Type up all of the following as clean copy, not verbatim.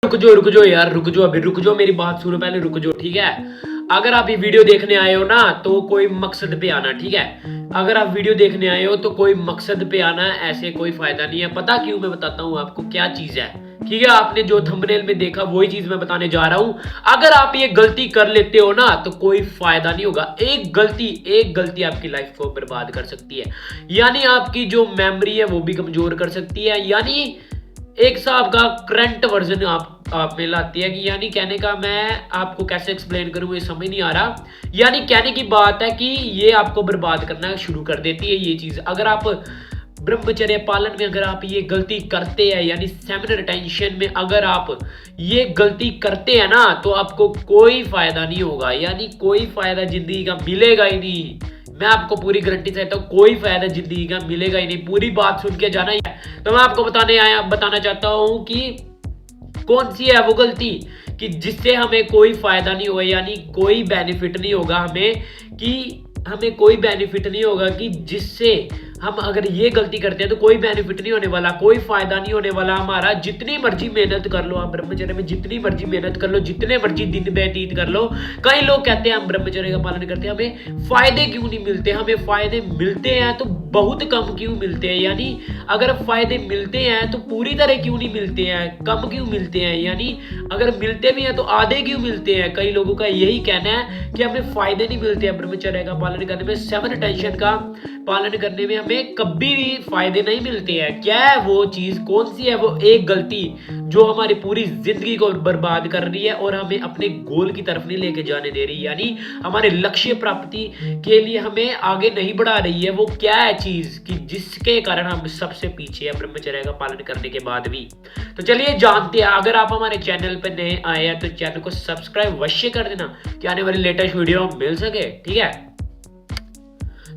रुक जाओ यार, रुक जाओ, अभी रुक जाओ, मेरी बात सुनो पहले, रुक जाओ, ठीक है। अगर आप ये वीडियो देखने आए हो ना तो कोई मकसद पे आना, ठीक है। अगर आप वीडियो देखने आए हो तो कोई मकसद पे आना, ऐसे कोई फायदा नहीं है। पता क्यों? मैं बताता हूँ आपको क्या चीज है, ठीक है। आपने जो थंबनेल में देखा वही चीज मैं बताने जा रहा हूं। अगर आप ये गलती कर लेते हो ना तो कोई फायदा नहीं होगा। एक गलती आपकी लाइफ को बर्बाद कर सकती है, यानी आपकी जो मेमोरी है वो भी कमजोर कर सकती है, यानी एक साहब का करंट वर्जन आप में लाती है कि, यानी कहने का, मैं आपको कैसे एक्सप्लेन करूं मुझे समझ नहीं आ रहा। यानी कहने की बात है कि ये आपको बर्बाद करना शुरू कर देती है ये चीज। अगर आप ब्रह्मचर्य पालन में अगर आप ये गलती करते हैं, यानी सेमिनर टेंशन में अगर आप ये गलती करते हैं ना तो आपको कोई फायदा नहीं होगा, यानी कोई फायदा जिंदगी का मिलेगा ही नहीं। मैं आपको पूरी गारंटी देता हूं, कोई फायदा जिंदगी का मिलेगा ही नहीं। पूरी बात सुन के जाना ही है। तो मैं आपको बताना चाहता हूं कि कौन सी है वो गलती कि जिससे हमें कोई फायदा नहीं होगा, यानी कोई बेनिफिट नहीं होगा हमें, कि हमें कोई बेनिफिट नहीं होगा, कि जिससे हम अगर ये गलती करते हैं तो कोई बेनिफिट नहीं होने वाला, कोई फायदा नहीं होने वाला हमारा। जितनी मर्जी मेहनत कर लो आप ब्रह्मचर्य में, जितनी मर्जी मेहनत कर लो, जितने मर्जी दिन व्यतीत कर लो। कई लोग कहते हैं हम ब्रह्मचर्य का पालन करते हैं, हमें फायदे क्यों नहीं मिलते? हमें फायदे मिलते हैं तो बहुत कम क्यों मिलते हैं, यानी अगर फायदे मिलते हैं तो पूरी तरह क्यों नहीं मिलते हैं, कम क्यों मिलते हैं, यानी अगर मिलते भी हैं तो आधे क्यों मिलते हैं। कई लोगों का यही कहना है कि हमें फायदे नहीं मिलते हैं ब्रह्मचर्य का पालन करने में, सेवन टेंशन का पालन करने में हमें कभी भी फायदे नहीं मिलते हैं। क्या है वो चीज, कौन सी है वो एक गलती जो हमारी पूरी जिंदगी को बर्बाद कर रही है और हमें अपने गोल की तरफ नहीं लेके जाने दे रही, यानी हमारे लक्ष्य प्राप्ति के लिए हमें आगे नहीं बढ़ा रही है। वो क्या है चीज कि जिसके कारण हम सबसे पीछे है ब्रह्मचर्य का पालन करने के बाद भी। तो चलिए जानते हैं। अगर आप हमारे चैनल पर नए आए हैं तो चैनल को सब्सक्राइब अवश्य कर देना कि आने वाली लेटेस्ट वीडियो मिल सके, ठीक है।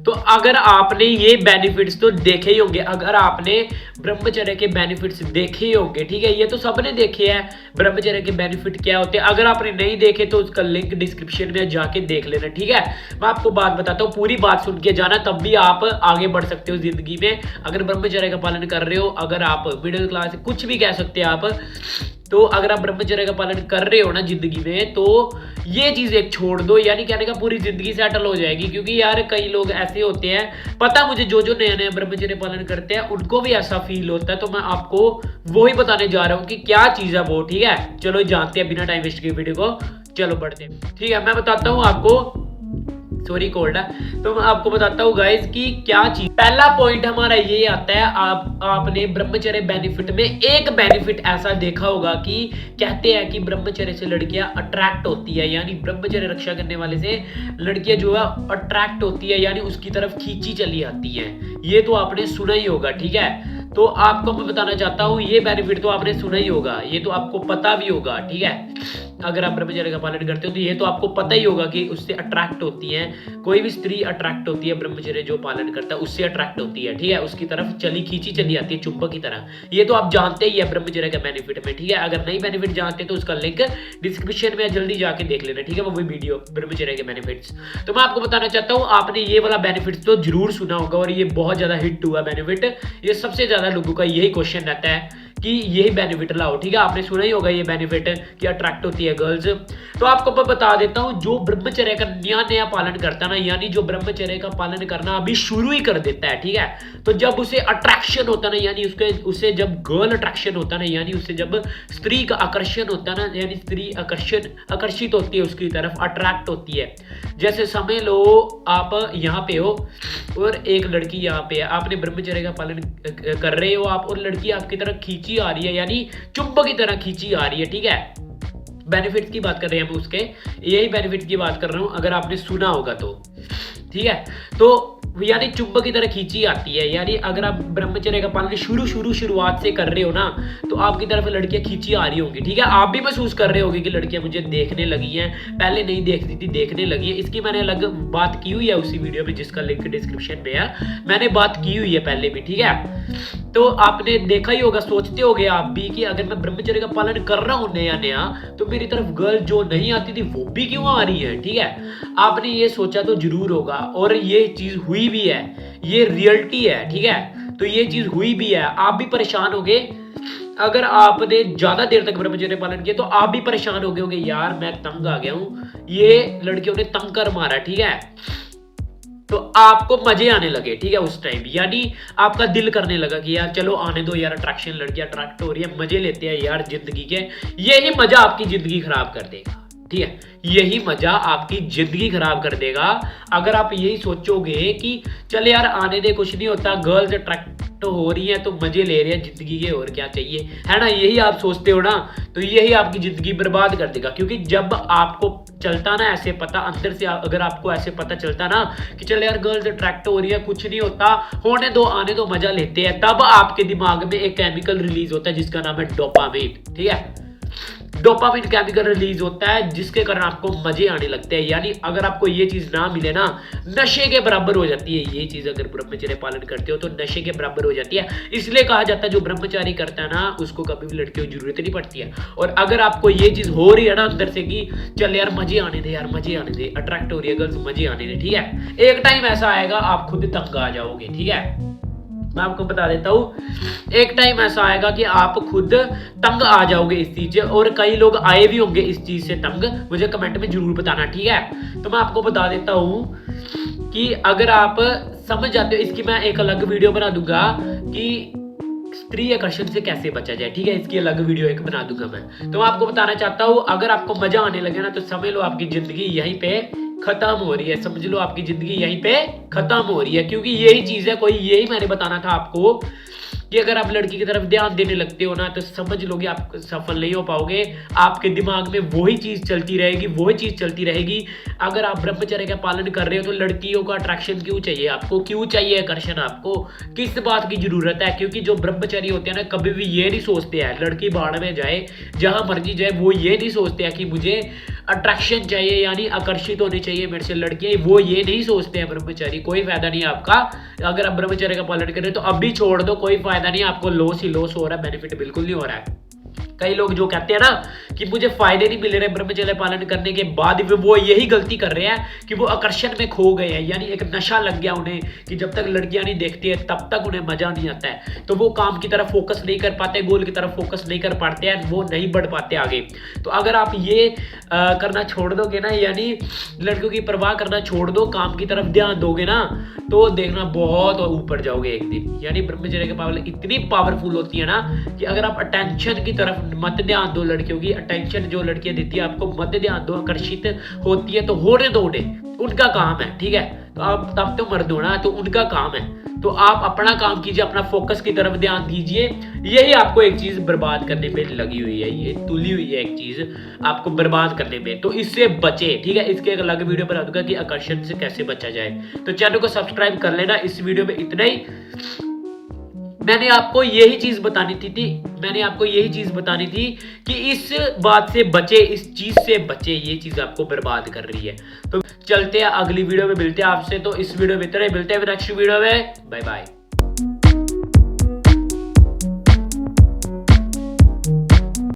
तो अगर आपने ये बेनिफिट्स तो देखे ही होंगे, अगर आपने ब्रह्मचर्य के बेनिफिट्स देखे ही होंगे, ठीक है, ये तो सबने देखे हैं ब्रह्मचर्य के बेनिफिट क्या होते हैं। अगर आपने नहीं देखे तो उसका लिंक डिस्क्रिप्शन में जाके देख लेना, ठीक है। मैं आपको बात बताता हूँ, पूरी बात सुन के जाना, तब भी आप आगे बढ़ सकते हो जिंदगी में। अगर ब्रह्मचर्य का पालन कर रहे हो, अगर आप मिडिल क्लास, कुछ भी कह सकते हैं आप, तो अगर आप ब्रह्मचर्य का पालन कर रहे हो ना जिंदगी में तो ये चीज एक छोड़ दो, यानी कहने का पूरी जिंदगी सेटल हो जाएगी। क्योंकि यार कई लोग ऐसे होते हैं, पता मुझे, जो नया नया ब्रह्मचर्य पालन करते हैं उनको भी ऐसा फील होता है। तो मैं आपको वही बताने जा रहा हूँ कि क्या चीज है वो, ठीक है। चलो जानते हैं बिना टाइम वेस्ट के वीडियो को, चलो बढ़ते हैं, ठीक है। मैं बताता हूँ आपको, सॉरी कोल्ड है, तो मैं आपको बताता हूँ गाइस कि क्या चीज। पहला पॉइंट हमारा ये आता है, आपने ब्रह्मचर्य बेनिफिट में एक बेनिफिट ऐसा देखा होगा कि कहते हैं कि ब्रह्मचर्य से लड़कियां अट्रैक्ट होती है, यानी ब्रह्मचर्य रक्षा करने वाले से लड़कियां जो है अट्रैक्ट होती है, यानी उसकी तरफ खींची चली आती है। ये तो आपने सुना ही होगा, ठीक है। तो आपको मैं बताना चाहता हूँ ये बेनिफिट तो आपने सुना ही होगा, ये तो आपको पता भी होगा, ठीक है। अगर आप ब्रह्मचर्य का पालन करते हो तो ये तो आपको पता ही होगा कि उससे अट्रैक्ट होती है, कोई भी स्त्री अट्रैक्ट होती है ब्रह्मचर्य जो पालन करता है उससे अट्रैक्ट होती है, ठीक है। उसकी तरफ खींची चली आती है चुंबक की तरह। ये तो आप जानते ही है ब्रह्मचर्य का बेनिफिट में, ठीक है। अगर नहीं बेनिफिट जानते तो उसका लिंक डिस्क्रिप्शन में जल्दी जाके देख लेना, ठीक है, वो वीडियो ब्रह्मचर्य के बेनिफिट्स। तो मैं आपको बताना चाहता हूँ, आपने ये वाला बेनिफिट तो जरूर सुना होगा और ये बहुत ज्यादा हिट हुआ बेनिफिट। ये सबसे ज्यादा लोगों का यही क्वेश्चन रहता है कि यही बेनिफिट लाओ, ठीक है। आपने सुना ही होगा ये बेनिफिट कि अट्रैक्ट होती है गर्ल्स। तो आपको मैं बता देता हूं, जो ब्रह्मचर्य का नया पालन करता है ना, यानी जो ब्रह्मचर्य का पालन करना अभी शुरू ही कर देता है, ठीक है, तो जब उसे अट्रैक्शन होता है ना, यानी उसे जब गर्ल अट्रैक्शन होता है ना, यानी उससे जब स्त्री का आकर्षण होता है ना, यानी स्त्री आकर्षित होती है उसकी तरफ, अट्रैक्ट होती है। जैसे समझ लो आप यहाँ पे हो और एक लड़की यहाँ पे है, आपने ब्रह्मचर्य का पालन कर रहे हो आप, और लड़की आपकी तरफ खींची आ रही है, यानी चुंबक की तरह खींची आ रही है, ठीक है। बेनिफिट की बात कर रहे हैं हम उसके, यही बेनिफिट की बात कर रहा हूं, अगर आपने सुना होगा तो, ठीक है। तो यानी चुंबक की तरह खींची आती है, यानी अगर आप ब्रह्मचर्य का पालन शुरुआत से कर रहे हो ना तो आपकी तरफ लड़कियां खींची आ रही होंगी, ठीक है। आप भी महसूस कर रहे होगे कि लड़कियां मुझे देखने लगी हैं, पहले नहीं देखती थी, देखने लगी है। इसकी मैंने अलग बात की हुई है उसी वीडियो में जिसका लिंक डिस्क्रिप्शन में है, मैंने बात की हुई है पहले भी, ठीक है। तो आपने देखा ही होगा, सोचते होगे आप भी कि अगर मैं ब्रह्मचर्य का पालन कर रहा हूं नया तो मेरी तरफ गर्ल जो नहीं आती थी वो भी क्यों आ रही है, ठीक है। आपने ये सोचा तो जरूर होगा और ये चीज हुई भी है, ये रियलिटी है, ठीक है। तो ये चीज हुई भी है, आप भी परेशान होगे अगर आपने ज्यादा देर तक ब्रह्मचर्य पालन किया तो आप भी परेशान हो गए होंगे, यार मैं तंग आ गया हूं, ये लड़कियों ने तंग कर मारा, ठीक है। तो आपको मजे आने लगे, ठीक है, उस टाइम यानी आपका दिल करने लगा कि यार चलो आने दो यार, अट्रैक्शन, लड़कियां अट्रैक्ट हो रही है, मजे लेते हैं यार जिंदगी के। यही मजा आपकी जिंदगी खराब कर देगा, ठीक है, यही मजा आपकी जिंदगी खराब कर देगा। अगर आप यही सोचोगे कि चल यार आने दे, कुछ नहीं होता, गर्ल्स अट्रैक्ट हो रही है तो मजे ले रहे हैं जिंदगी के, और क्या चाहिए, है ना, यही आप सोचते हो ना, तो यही आपकी जिंदगी बर्बाद कर देगा। क्योंकि जब आपको चलता ना ऐसे पता अंदर से, अगर आपको ऐसे पता चलता ना कि चल यार गर्ल्स अट्रैक्ट हो रही है, कुछ नहीं होता, होने दो, आने दो, मजा लेते हैं, तब आपके दिमाग में एक केमिकल रिलीज होता है जिसका नाम है डोपामिन, ठीक है। डोपामिन केमिकल रिलीज होता है जिसके कारण आपको मजे आने लगते हैं। यानी अगर आपको ये चीज ना मिले ना, नशे के बराबर हो जाती है ये चीज। अगर ब्रह्मचर्य पालन करते हो तो नशे के बराबर हो जाती है। इसलिए कहा जाता है जो ब्रह्मचारी करता है ना उसको कभी भी लड़कियों की जरूरत नहीं पड़ती है। और अगर आपको ये चीज हो रही है ना अंदर से कि चल यार मजे आने दे, यार मजे आने दे, अट्रैक्ट हो रही है गर्ल्स, मजे आने दे, ठीक है, एक टाइम ऐसा आएगा आप खुद तंग आ जाओगे, ठीक है। मैं आपको बता देता हूं, एक टाइम ऐसा आएगा कि आप खुद तंग आ जाओगे इस चीज से, और कई लोग आए भी होंगे इस चीज से तंग, मुझे कमेंट में जरूर बताना, ठीक है। तो मैं आपको बता देता हूं कि अगर आप समझ जाते हो, इसकी मैं एक अलग वीडियो बना दूंगा कि स्त्री आकर्षण से कैसे बचा जाए, ठीक है, इसकी अलग वीडियो एक बना दूंगा मैं। तो मैं आपको बताना चाहता हूं, अगर आपको मजा आने लगे ना तो समझ लो आपकी जिंदगी यहीं पे खत्म हो रही है, समझ लो आपकी जिंदगी यहीं पे खत्म हो रही है। क्योंकि यही चीज है, कोई यही मैंने बताना था आपको कि अगर आप लड़की की तरफ ध्यान देने लगते हो ना तो समझ लो कि आप सफल नहीं हो पाओगे। आपके दिमाग में वही चीज चलती रहेगी, वही चीज चलती रहेगी। अगर आप ब्रह्मचर्य का पालन कर रहे हो तो लड़कियों का अट्रैक्शन क्यों चाहिए आपको, क्यों चाहिए आकर्षण आपको, किस बात की जरूरत है। क्योंकि जो ब्रह्मचारी होते हैं ना कभी भी ये नहीं सोचते हैं लड़की बाढ़ में जाए, जहां मर्जी जाए, वो ये नहीं सोचते हैं कि मुझे अट्रैक्शन चाहिए यानी आकर्षित होनी चाहिए मेरे से लड़कियां, वो ये नहीं सोचते हैं ब्रह्मचारी। कोई फायदा नहीं आपका अगर आप ब्रह्मचर्य का पालन करें तो अभी छोड़ दो, कोई फायदा नहीं, आपको लॉस ही लॉस हो रहा है, बेनिफिट बिल्कुल नहीं हो रहा है। कई लोग जो कहते हैं ना कि मुझे फायदे नहीं मिल रहे ब्रह्मचर्य पालन करने के बाद भी, वो यही गलती कर रहे हैं कि वो आकर्षण में खो गए हैं, यानी एक नशा लग गया उन्हें कि जब तक लड़कियां नहीं देखती है तब तक उन्हें मजा नहीं आता है, तो वो काम की तरफ फोकस नहीं कर पाते, गोल की तरफ फोकस नहीं कर पाते हैं, वो नहीं बढ़ पाते आगे। तो अगर आप ये करना छोड़ दोगे ना, यानी लड़कियों की परवाह करना छोड़ दो, काम की तरफ ध्यान दोगे ना, तो देखना बहुत ऊपर जाओगे एक दिन। यानी ब्रह्मचर्य की पावर इतनी पावरफुल होती है ना कि अगर आप अटेंशन की तरफ मत ध्यान दो, लड़कियों की अटेंशन जो लड़कियां देती है आपको मत ध्यान दो, आकर्षित होती है तो होने दो उनका काम है, ठीक है। तो आप तब तो मर्द हो ना, तो उनका काम है, तो आप अपना काम कीजिए, अपना फोकस की तरफ ध्यान दीजिए। यही आपको एक चीज बर्बाद करने पे लगी हुई है, ये तुली हुई है एक चीज आपको बर्बाद करने में, तो इससे बचे, ठीक है। इसके एक अलग वीडियो बना दूंगा कि आकर्षण से कैसे बचा जाए। तो चैनल को सब्सक्राइब कर लेना। इस वीडियो में इतना ही। मैंने आपको यही चीज बतानी थी कि इस बात से बचे, इस चीज से बचे, ये चीज आपको बर्बाद कर रही है। तो चलते हैं अगली वीडियो में, मिलते हैं आपसे। तो इस वीडियो में इतना ही, मिलते हैं नेक्स्ट वीडियो में, बाय बाय।